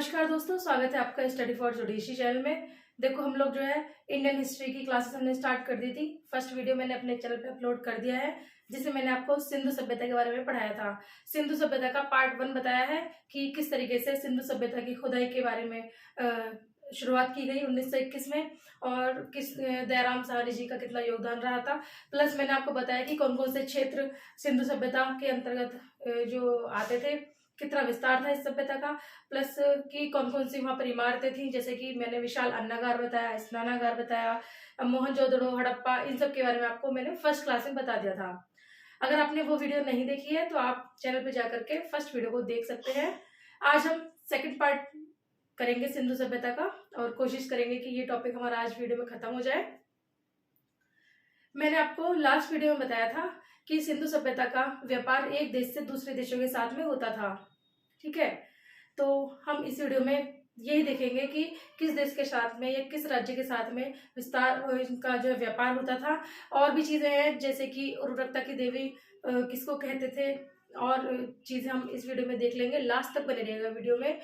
नमस्कार दोस्तों, स्वागत है आपका स्टडी फॉर जुडिशरी चैनल में। देखो, हम लोग जो है इंडियन हिस्ट्री की क्लासेस हमने स्टार्ट कर दी थी। फर्स्ट वीडियो मैंने अपने चैनल पे अपलोड कर दिया है, जिसमें मैंने आपको सिंधु सभ्यता के बारे में पढ़ाया था। सिंधु सभ्यता का पार्ट 1 बताया है कि किस तरीके से सिंधु सभ्यता की खुदाई के बारे में शुरुआत की गई 1921 में, और किस दयाराम साहनी जी का कितना योगदान रहा था। प्लस मैंने आपको बताया कि कौन कौन से क्षेत्र सिंधु सभ्यता के अंतर्गत जो आते थे, कितना विस्तार था इस सभ्यता का, प्लस कि कौन कौन सी वहां पर इमारतें थी, जैसे कि मैंने विशाल अन्नागार बताया, स्नानागार बताया, मोहनजोदड़ो, हड़प्पा, इन सब के बारे में आपको मैंने फर्स्ट क्लास में बता दिया था। अगर आपने वो वीडियो नहीं देखी है तो आप चैनल पे जाकर के फर्स्ट वीडियो को देख सकते हैं। आज हम सेकंड पार्ट करेंगे सिंधु सभ्यता का, और कोशिश करेंगे कि ये टॉपिक हमारा आज वीडियो में खत्म हो जाए। मैंने आपको लास्ट वीडियो में बताया था कि सिंधु सभ्यता का व्यापार एक देश से दूसरे देशों के साथ में होता था। ठीक है, तो हम इस वीडियो में यही देखेंगे कि किस देश के साथ में या किस राज्य के साथ में विस्तार इनका जो व्यापार होता था। और भी चीजें हैं, जैसे कि उर्वरकता की देवी किसको कहते थे, और चीजें हम इस वीडियो में देख लेंगे। लास्ट तक बने रहेगा वीडियो में।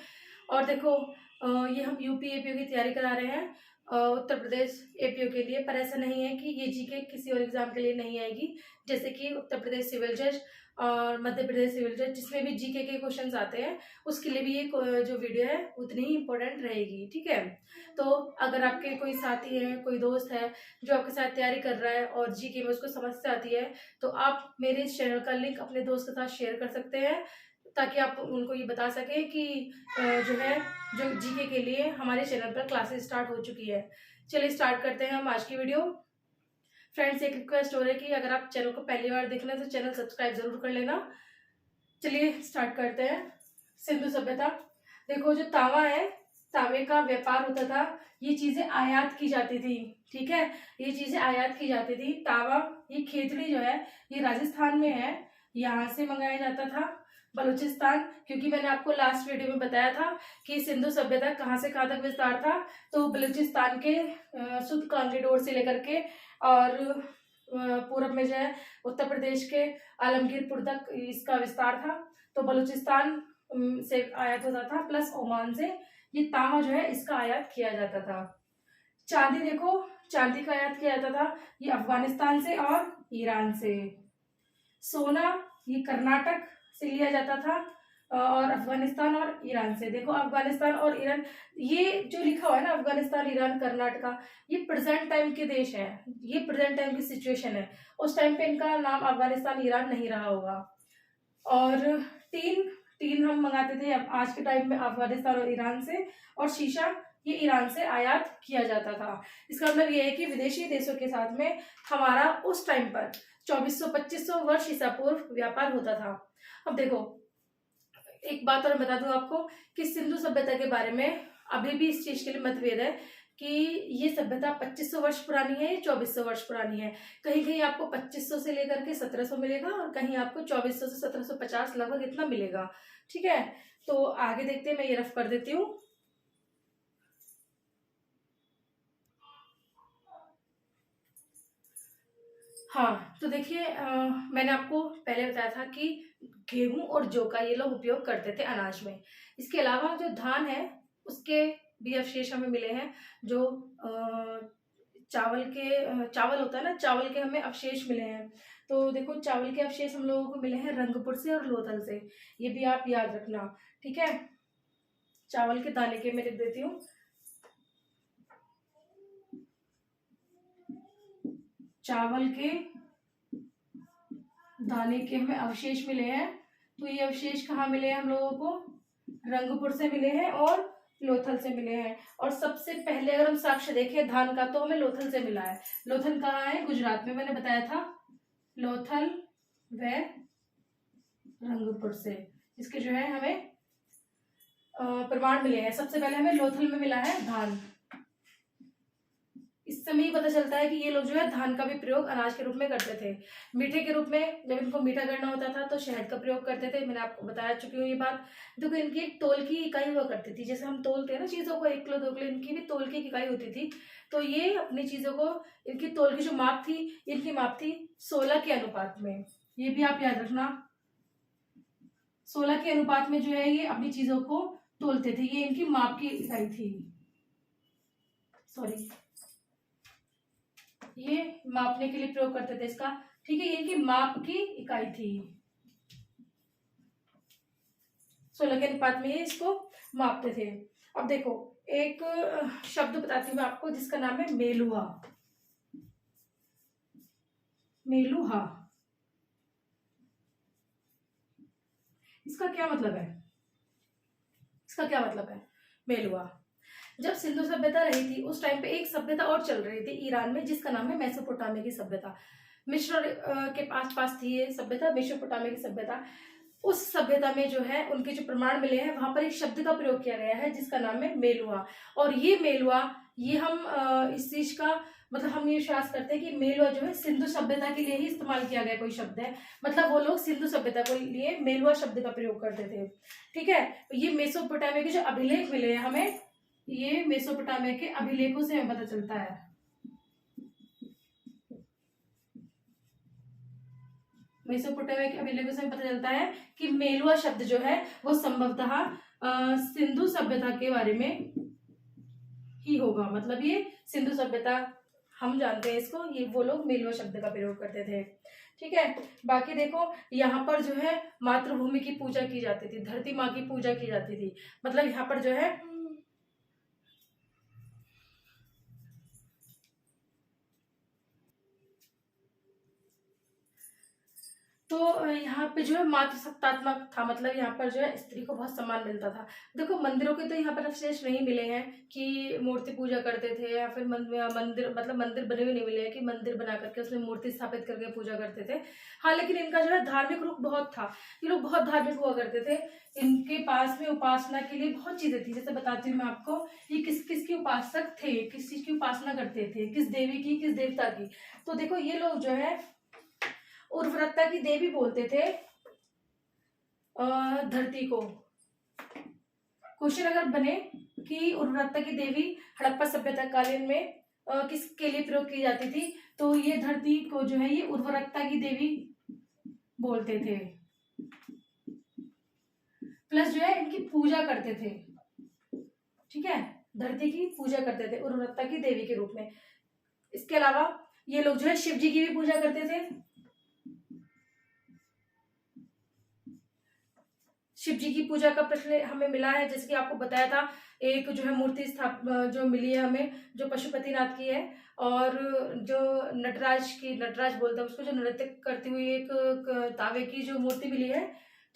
और देखो, ये हम यूपी एपीओ की तैयारी करा रहे हैं, उत्तर प्रदेश एपीओ के लिए, पर ऐसा नहीं है कि ये जीके किसी और एग्जाम के लिए नहीं आएगी। जैसे कि उत्तर प्रदेश सिविल जज और मध्य प्रदेश सिविल जज, जिसमें भी जीके के क्वेश्चंस आते हैं, उसके लिए भी ये जो वीडियो है उतनी ही इम्पोर्टेंट रहेगी। ठीक है, तो अगर आपके कोई साथी है, कोई दोस्त है जो आपके साथ तैयारी कर रहा है और जीके में उसको समस्या आती है, तो आप मेरे इस चैनल का लिंक अपने दोस्त के साथ शेयर कर सकते हैं, ताकि आप उनको ये बता सकें कि जो है जो जीके के लिए हमारे चैनल पर क्लासेस स्टार्ट हो चुकी है। चलिए स्टार्ट करते हैं हम आज की वीडियो। फ्रेंड्स, एक रिक्वेस्ट हो रही है कि अगर आप चैनल को पहली बार देख रहे हैं तो चैनल सब्सक्राइब जरूर कर लेना। चलिए स्टार्ट करते हैं। सिंधु सभ्यता, देखो जो तांबा है, तांबे का व्यापार होता था, ये चीजें आयात की जाती थी। ठीक है, ये चीजें आयात की जाती थी। तांबा, ये खेतड़ी जो है ये राजस्थान में है, यहाँ से मंगाया जाता था। बलूचिस्तान, क्योंकि मैंने आपको लास्ट वीडियो में बताया था कि सिंधु सभ्यता कहाँ से कहाँ तक विस्तार था, तो बलूचिस्तान के सुद कॉरिडोर से लेकर के और पूरब में जो है उत्तर प्रदेश के आलमगीरपुर तक इसका विस्तार था। तो बलूचिस्तान से आयात होता था, प्लस ओमान से ये तांबा जो है इसका आयात किया जाता था। चांदी, देखो चांदी का आयात किया जाता था, ये अफगानिस्तान से और ईरान से। सोना, ये कर्नाटक से लिया जाता था, और अफगानिस्तान और ईरान से। देखो अफगानिस्तान और ईरान, ये जो लिखा हुआ है ना अफगानिस्तान, ईरान, कर्नाटका, ये प्रेजेंट टाइम के देश हैं, ये प्रेजेंट टाइम की सिचुएशन है। उस टाइम पे इनका नाम अफगानिस्तान ईरान नहीं रहा होगा। और टीन हम मंगाते थे आज के टाइम में अफगानिस्तान और ईरान से। और शीशा, ये ईरान से आयात किया जाता था। इसका मतलब ये है कि विदेशी देशों के साथ में हमारा उस टाइम पर 2400-2500 वर्ष ईसा पूर्व व्यापार होता था। अब देखो, एक बात और बता दूं आपको कि सिंधु सभ्यता के बारे में अभी भी इस चीज के लिए मतभेद है कि ये सभ्यता 2500 वर्ष पुरानी है या 2400 वर्ष पुरानी है। कहीं कहीं आपको 2500 से लेकर के 1700 मिलेगा, और कहीं आपको 2400 से 1750 लगभग इतना मिलेगा। ठीक है, तो आगे देखते हैं, मैं ये रफ कर देती हूँ। हाँ, तो देखिए, मैंने आपको पहले बताया था कि गेहूं और जौ का ये लोग उपयोग करते थे अनाज में। इसके अलावा जो धान है उसके भी अवशेष हमें मिले हैं। जो चावल होता है ना, चावल के हमें अवशेष मिले हैं। तो देखो, चावल के अवशेष हम लोगों को मिले हैं रंगपुर से और लोथल से, ये भी आप याद रखना। ठीक है, चावल के दाने के मैं लिख देती हूँ। चावल के दाने के हमें अवशेष मिले हैं। तो ये अवशेष कहाँ मिले हैं हम लोगों को? रंगपुर से मिले हैं और लोथल से मिले हैं। और सबसे पहले अगर हम साक्ष्य देखें धान का, तो हमें लोथल से मिला है। लोथल कहाँ है? गुजरात में, मैंने बताया था। लोथल व रंगपुर से इसके जो है हमें प्रमाण मिले हैं। सबसे पहले हमें लोथल में मिला है धान। इस समय ही पता चलता है कि ये लोग जो है धान का भी प्रयोग अनाज के रूप में करते थे। मीठे के रूप में जब इनको मीठा करना होता था तो शहद का प्रयोग करते थे। मैंने आपको बता चुकी हूँ ये बात। देखो, इनकी एक तोल की इकाई हुआ करती थी, जैसे हम तोलते हैं ना चीजों को, 1 किलो 2 किलो, इनकी भी तोल की इकाई होती थी। तो ये अपनी चीजों को, इनकी तोल की जो माप थी, इनकी माप थी 16 के अनुपात में। ये भी आप याद रखना, 16 के अनुपात में जो है ये अपनी चीजों को तोलते थे, ये इनकी माप की इकाई थी। सॉरी, ये मापने के लिए प्रयोग करते थे इसका, ठीक है, ये इनकी माप की इकाई थी। 16 के अनुपात में ये इसको मापते थे। अब देखो एक शब्द बताती हूँ मैं आपको जिसका नाम है मेलुहा। मेलुहा, इसका क्या मतलब है? इसका क्या मतलब है मेलुहा? जब सिंधु सभ्यता रही थी उस टाइम पे एक सभ्यता और चल रही थी ईरान में जिसका नाम है मेसोपोटामिया की सभ्यता। मिस्र के आस पास थी ये सभ्यता, मेसोपोटामिया की सभ्यता। उस सभ्यता में जो है उनके जो प्रमाण मिले हैं वहां पर एक शब्द का प्रयोग किया गया है जिसका नाम है मेलुहा। और ये मेलुहा, ये हम इस चीज का मतलब हम ये विश्वास करते हैं कि मेलुहा जो है सिंधु सभ्यता के लिए ही इस्तेमाल किया गया कोई शब्द है। मतलब वो लोग सिंधु सभ्यता के लिए मेलुहा शब्द का प्रयोग करते थे, ठीक है। ये मेसोपोटामिया के जो अभिलेख मिले हैं हमें, ये मेसोपोटामिया के अभिलेखों से हमें पता चलता है। मेसोपोटामिया के अभिलेखों से पता चलता है कि मेलुहा शब्द जो है वो संभवतः सिंधु सभ्यता के बारे में ही होगा। मतलब ये सिंधु सभ्यता हम जानते हैं इसको, ये वो लोग मेलुहा शब्द का प्रयोग करते थे, ठीक है। बाकी देखो यहाँ पर जो है मातृभूमि की पूजा की जाती थी, धरती माँ की पूजा की जाती थी। मतलब यहाँ पर जो है तो यहाँ पे जो है मातृ सत्तात्मक था। मतलब यहाँ पर जो है स्त्री को बहुत सम्मान मिलता था। देखो मंदिरों के तो यहाँ पर अवशेष नहीं मिले हैं कि मूर्ति पूजा करते थे या फिर मंदिर मतलब मंदिर बने हुए नहीं मिले हैं कि मंदिर बना करके उसमें मूर्ति स्थापित करके पूजा करते थे। हाँ, लेकिन इनका जो है धार्मिक रूप बहुत था, ये लोग बहुत धार्मिक हुआ करते थे। इनके पास में उपासना के लिए बहुत चीजें थी। जैसे बताती हूँ मैं आपको, ये किस किस के उपासक थे, किस चीज की उपासना करते थे, किस देवी की, किस देवता की। तो देखो ये लोग जो है उर्वरकता की देवी बोलते थे धरती को। क्वेश्चन अगर बने कि उर्वरकता की देवी हड़प्पा सभ्यता कालीन में किसके लिए प्रयोग की जाती थी, तो ये धरती को जो है ये उर्वरकता की देवी बोलते थे। प्लस जो है इनकी पूजा करते थे, ठीक है, धरती की पूजा करते थे उर्वरकता की देवी के रूप में। इसके अलावा ये लोग जो है शिव जी की भी पूजा करते थे। शिव जी की पूजा का प्रश्न हमें मिला है, जैसे कि आपको बताया था, एक जो है मूर्ति जो मिली है हमें जो पशुपतिनाथ की है, और जो नटराज बोलते हैं उसको, जो नृत्य करती हुई एक तावे की जो मूर्ति मिली है,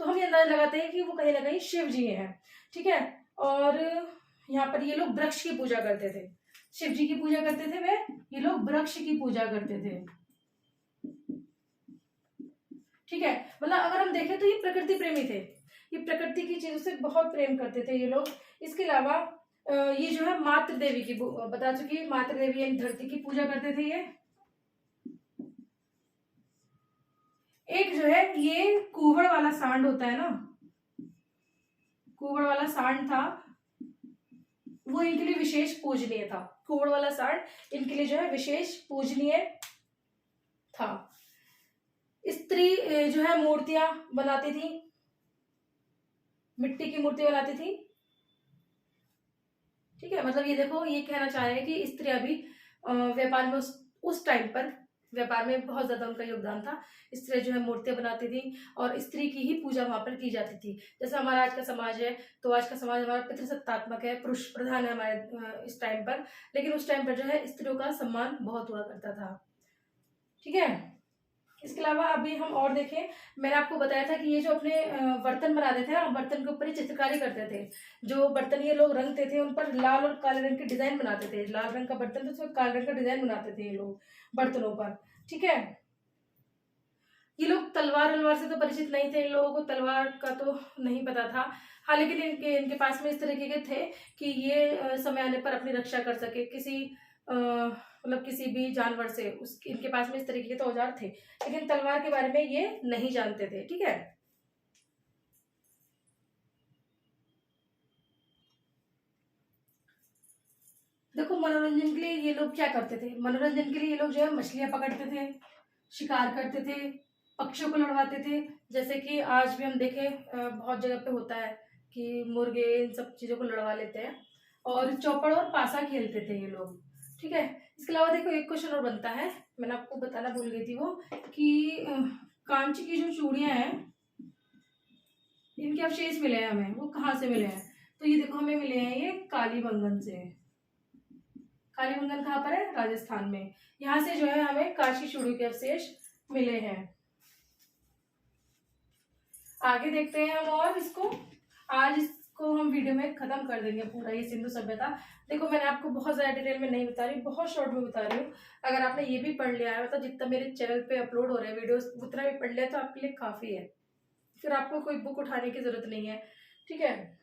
तो हम ये अंदाजा लगाते हैं कि वो कहीं ना कहीं शिव जी हैं, ठीक है। और यहाँ पर ये लोग वृक्ष की पूजा करते थे, शिव जी की पूजा करते थे वे, ये लोग वृक्ष की पूजा करते थे, ठीक है। मतलब अगर हम देखें तो ये प्रकृति प्रेमी थे, ये प्रकृति की चीजों से बहुत प्रेम करते थे ये लोग। इसके अलावा ये जो है मातृ देवी की बता चुकी, मातृ देवी यानी धरती की पूजा करते थे ये। एक जो है ये कुवड़ वाला सांड होता है ना, कुवड़ वाला सांड था, वो इनके लिए विशेष पूजनीय था। कुवड़ वाला सांड इनके लिए जो है विशेष पूजनीय था। स्त्री जो है मूर्तियां बनाती थी, मिट्टी की मूर्ति बनाती थी, ठीक है। मतलब ये देखो, ये कहना चाह रहे हैं कि स्त्रियां भी व्यापार में उस टाइम पर व्यापार में बहुत ज्यादा उनका योगदान था। स्त्रियां जो है मूर्तियां बनाती थी और स्त्री की ही पूजा वहां पर की जाती थी। जैसे हमारा आज का समाज है, तो आज का समाज हमारा पितृसत्तात्मक है, पुरुष प्रधान है हमारे इस टाइम पर, लेकिन उस टाइम पर जो है स्त्रियों का सम्मान बहुत हुआ करता था, ठीक है। इसके अलावा अभी हम और देखें, मैंने आपको बताया था कि ये जो अपने बर्तन बनाते थे ना, बर्तन के ऊपर ही चित्रकारी करते थे। जो बर्तन ये लोग रंगते थे उन पर लाल और काले रंग के डिजाइन बनाते थे। लाल रंग का बर्तन तो उसमें काले रंग का डिजाइन बनाते थे ये लोग बर्तनों पर, ठीक है। ये लोग तलवार वलवार से तो परिचित नहीं थे, इन लोगों को तलवार का तो नहीं पता था। हाँ, लेकिन इनके पास में इस तरीके के थे कि ये समय आने पर अपनी रक्षा कर सके किसी मतलब किसी भी जानवर से। इनके पास में इस तरीके के तो औजार थे, लेकिन तलवार के बारे में ये नहीं जानते थे, ठीक है। देखो मनोरंजन के लिए ये लोग क्या करते थे, मनोरंजन के लिए ये लोग जो है मछलियां पकड़ते थे, शिकार करते थे, पक्षियों को लड़वाते थे। जैसे कि आज भी हम देखें बहुत जगह पे होता है कि मुर्गे इन सब चीज़ों को लड़वा लेते हैं, और चौपड़ और पासा खेलते थे ये लोग। ठीक है, इसके अलावा देखो एक क्वेश्चन और बनता है, मैंने आपको बताना भूल गई थी वो, कि कांच की जो चूड़ियाँ हैं इनके अवशेष मिले हैं हमें, वो कहाँ से मिले हैं? तो ये देखो हमें मिले हैं ये कालीबंगन से। कालीबंगन कहाँ पर है? राजस्थान में। यहाँ से जो है हमें कांच की चूड़ियों के अवशेष मिले हैं। आगे देखते हैं हम, और इसको आज इसको हम वीडियो में खत्म कर देंगे पूरा ये सिंधु सभ्यता। देखो मैंने आपको बहुत ज्यादा डिटेल में नहीं बता रही, बहुत शॉर्ट में बता रही हूँ। अगर आपने ये भी पढ़ लिया है, मतलब जितना मेरे चैनल पे अपलोड हो रहे हैं वीडियोस उतना भी पढ़ लिया तो आपके लिए काफी है, फिर आपको कोई बुक उठाने की जरूरत नहीं है। ठीक है,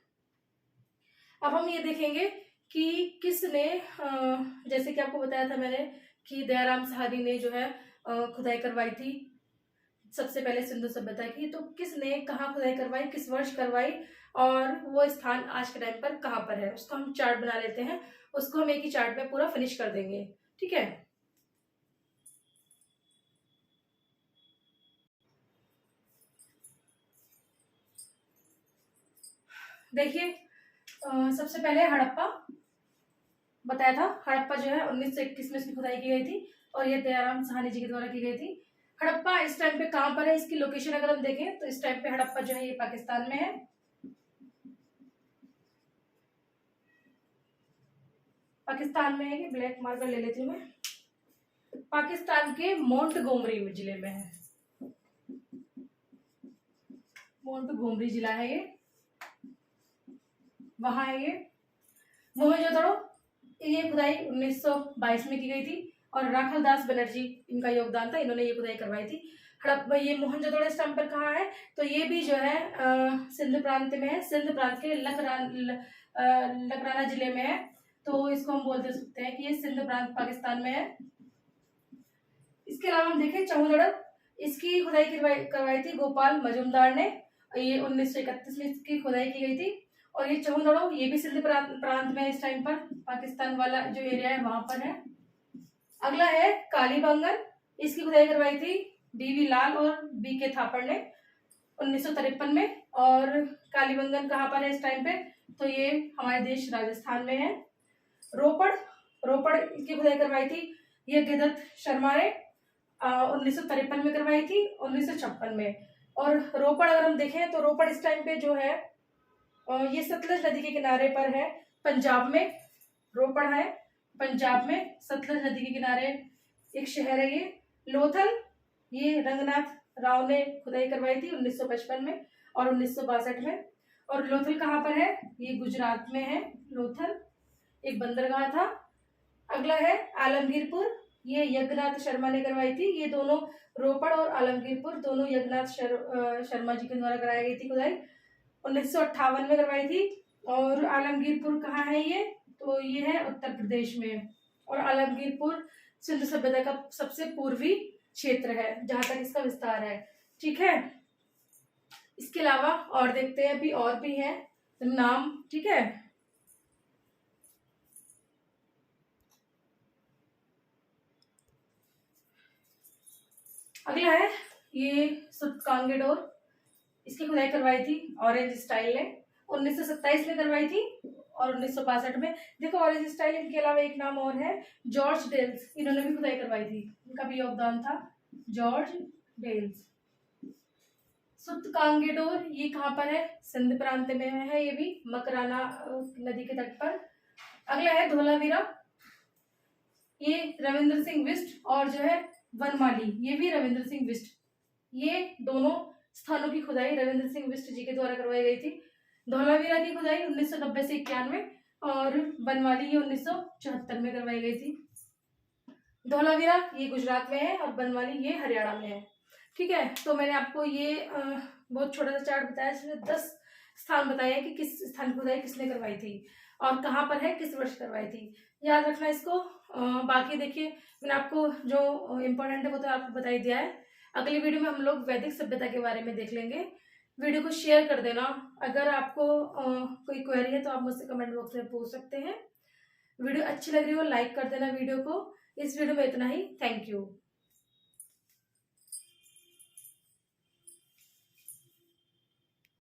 अब हम ये देखेंगे कि किसने, जैसे कि आपको बताया था मैंने कि दयाराम सहानी ने जो है खुदाई करवाई थी सबसे पहले सिंधु सभ्यता की। तो किसने कहाँ खुदाई करवाई, किस वर्ष करवाई, और वो स्थान आज के टाइम पर कहाँ पर है, उसको हम चार्ट बना लेते हैं। उसको हम एक ही चार्ट में पूरा फिनिश कर देंगे। ठीक है, देखिए सबसे पहले हड़प्पा बताया था। हड़प्पा जो है 1921 में इसकी खुदाई की गई थी, और ये दयाराम सहानी जी के द्वारा की गई थी। हड़प्पा इस टाइम पे कहाँ पर है, इसकी लोकेशन अगर हम देखें तो इस टाइम पे हड़प्पा जो है ये पाकिस्तान में है। पाकिस्तान में है, कि ब्लैक मार्कर ले लेती हूँ मैं, पाकिस्तान के मोंटगोमरी जिले में है। मोंटगोमरी जिला है ये, वहां है ये। मोहनजोदड़ो ये खुदाई 1922 में की गई थी, और राखल दास बनर्जी इनका योगदान था, इन्होंने ये खुदाई करवाई थी। हड़प्पा ये मोहनजोदड़ो इस टाइम पर कहाँ है, तो ये भी जो है सिंध प्रांत में है, सिंध प्रांत के लकराना जिले में है। तो इसको हम बोल दे सकते हैं कि ये सिंध प्रांत पाकिस्तान में है। इसके अलावा हम देखें चहुदड़ो, इसकी खुदाई करवाई थी गोपाल मजूमदार ने, ये 1931 में इसकी खुदाई की गई थी। और ये चहुदड़ो ये भी सिंध प्रांत में इस टाइम पर, पाकिस्तान वाला जो एरिया है वहां पर है। अगला है कालीबंगन, इसकी खुदाई करवाई थी बीवी लाल और बी के थापड़ ने 1953 में। और कालीबंगन कहाँ पर है इस टाइम पे, तो ये हमारे देश राजस्थान में है। रोपड़ इसकी खुदाई करवाई थी ये गिरदत्त शर्मा ने 1953 में करवाई थी, 1956 में। और रोपड़ अगर हम देखें तो रोपड़ इस टाइम पे जो है ये सतलज नदी के किनारे पर है, पंजाब में रोपड़ है, पंजाब में सतलज नदी के किनारे एक शहर है ये। लोथल ये रंगनाथ राव ने खुदाई करवाई थी 1955 में और 1962 में। और लोथल कहाँ पर है, ये गुजरात में है। लोथल एक बंदरगाह था। अगला है आलमगीरपुर, ये यज्ञनाथ शर्मा ने करवाई थी। ये दोनों रोपड़ और आलमगीरपुर दोनों यज्ञनाथ शर्मा जी के द्वारा कराई गई थी खुदाई, 1958 में करवाई थी। और आलमगीरपुर कहाँ है ये, तो ये है उत्तर प्रदेश में। और आलमगीरपुर सिंधु सभ्यता का सबसे पूर्वी क्षेत्र है जहां तक इसका विस्तार है। ठीक है, इसके अलावा और देखते हैं, अभी और भी है नाम। ठीक है, अगला है ये सुतकांगेडोर, इसकी खुदाई करवाई थी ऑरेंज स्टाइल ने 1927 में करवाई थी और 1962 में। देखो ऑरेंज स्टाइल, इनके अलावा एक नाम और है जॉर्ज डेल्स, इन्होंने भी खुदाई करवाई थी, इनका भी योगदान था जॉर्ज डेल्स। सुतकांगेडोर ये कहाँ पर है, सिंध प्रांत में है, ये भी मकराना नदी के तट पर। अगला है धोलावीरा, ये रविंद्र सिंह बिष्ट, और जो है वनमाली ये भी रविंद्र सिंह बिष्ट। ये दोनों स्थानों की खुदाई रविंद्र सिंह बिष्ट जी के द्वारा करवाई गई थी। धौलावीरा की खुदाई 1990 से 91 और बनवाली ये 1974 में करवाई गई थी। धौलावीरा ये गुजरात में है और बनवाली ये हरियाणा में है। ठीक है, तो मैंने आपको ये बहुत छोटा सा चार्ट बताया जिसमें 10 स्थान बताए हैं कि किस स्थान की खुदाई किसने करवाई थी और कहाँ पर है, किस वर्ष करवाई थी। याद रखना इसको। बाकी देखिए मैंने आपको जो इम्पोर्टेंट है वो तो आपको बता ही दिया है। अगली वीडियो में हम लोग वैदिक सभ्यता के बारे में देख लेंगे। वीडियो को शेयर कर देना। अगर आपको कोई क्वेरी है तो आप मुझसे कमेंट बॉक्स में पूछ सकते हैं। वीडियो अच्छी लग रही हो लाइक कर देना वीडियो को। इस वीडियो में इतना ही। Thank you.